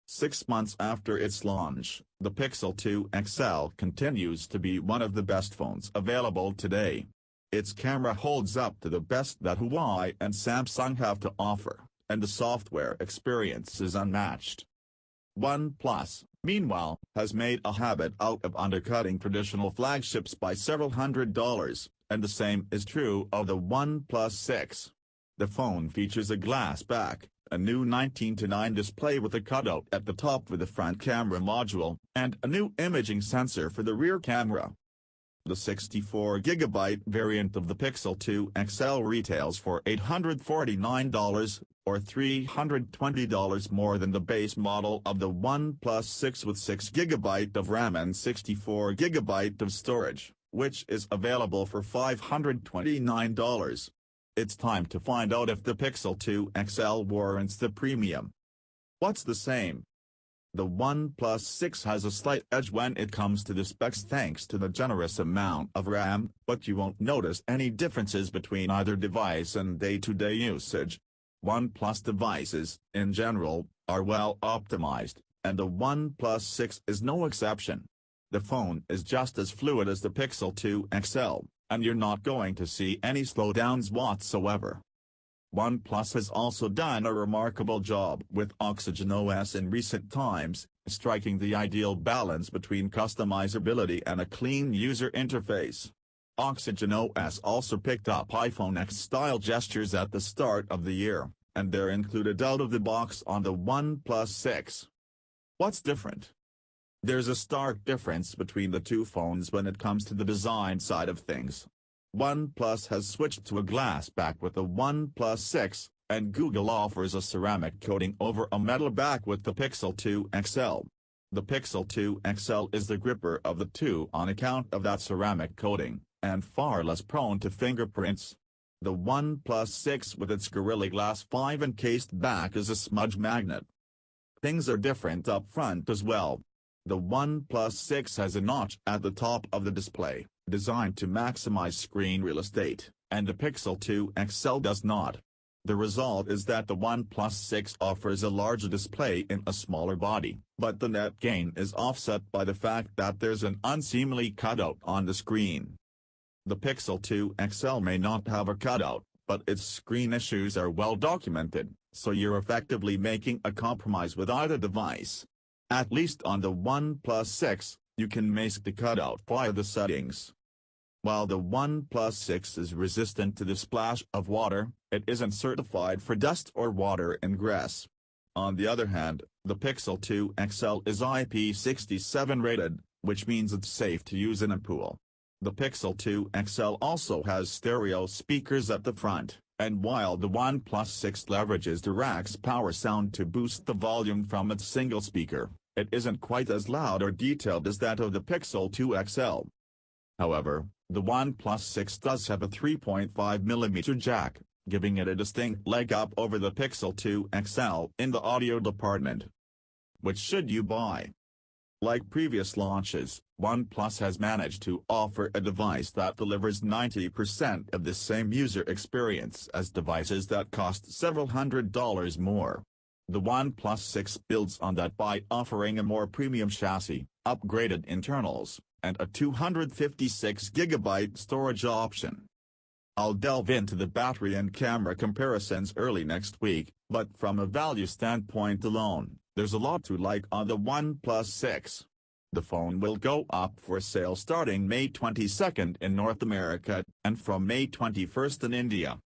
6 months after its launch, the Pixel 2 XL continues to be one of the best phones available today. Its camera holds up to the best that Huawei and Samsung have to offer, and the software experience is unmatched. OnePlus, meanwhile, has made a habit out of undercutting traditional flagships by several $100s, and the same is true of the OnePlus 6. The phone features a glass back, a new 19:9 display with a cutout at the top for the front camera module, and a new imaging sensor for the rear camera. The 64GB variant of the Pixel 2 XL retails for $849, or $320 more than the base model of the OnePlus 6 with 6GB of RAM and 64GB of storage, which is available for $529. It's time to find out if the Pixel 2 XL warrants the premium. What's the same? The OnePlus 6 has a slight edge when it comes to the specs thanks to the generous amount of RAM, but you won't notice any differences between either device and day-to-day usage. OnePlus devices, in general, are well optimized, and the OnePlus 6 is no exception. The phone is just as fluid as the Pixel 2 XL, and you're not going to see any slowdowns whatsoever. OnePlus has also done a remarkable job with Oxygen OS in recent times, striking the ideal balance between customizability and a clean user interface. Oxygen OS also picked up iPhone X-style gestures at the start of the year, and they're included out of the box on the OnePlus 6. What's different? There's a stark difference between the two phones when it comes to the design side of things. OnePlus has switched to a glass back with the OnePlus 6, and Google offers a ceramic coating over a metal back with the Pixel 2 XL. The Pixel 2 XL is the gripper of the two on account of that ceramic coating, and far less prone to fingerprints. The OnePlus 6 with its Gorilla Glass 5 encased back is a smudge magnet. Things are different up front as well. The OnePlus 6 has a notch at the top of the display, designed to maximize screen real estate, and the Pixel 2 XL does not. The result is that the OnePlus 6 offers a larger display in a smaller body, but the net gain is offset by the fact that there's an unseemly cutout on the screen. The Pixel 2 XL may not have a cutout, but its screen issues are well documented, so you're effectively making a compromise with either device. At least on the OnePlus 6, you can mask the cutout via the settings. While the OnePlus 6 is resistant to the splash of water, it isn't certified for dust or water ingress. On the other hand, the Pixel 2 XL is IP67 rated, which means it's safe to use in a pool. The Pixel 2 XL also has stereo speakers at the front, and while the OnePlus 6 leverages Dirac's power sound to boost the volume from its single speaker, it isn't quite as loud or detailed as that of the Pixel 2 XL. However, the OnePlus 6 does have a 3.5mm jack, giving it a distinct leg up over the Pixel 2 XL in the audio department. Which should you buy? Like previous launches, OnePlus has managed to offer a device that delivers 90% of the same user experience as devices that cost several $100s more. The OnePlus 6 builds on that by offering a more premium chassis, upgraded internals, and a 256GB storage option. I'll delve into the battery and camera comparisons early next week, but from a value standpoint alone, there's a lot to like on the OnePlus 6. The phone will go up for sale starting May 22nd in North America, and from May 21st in India.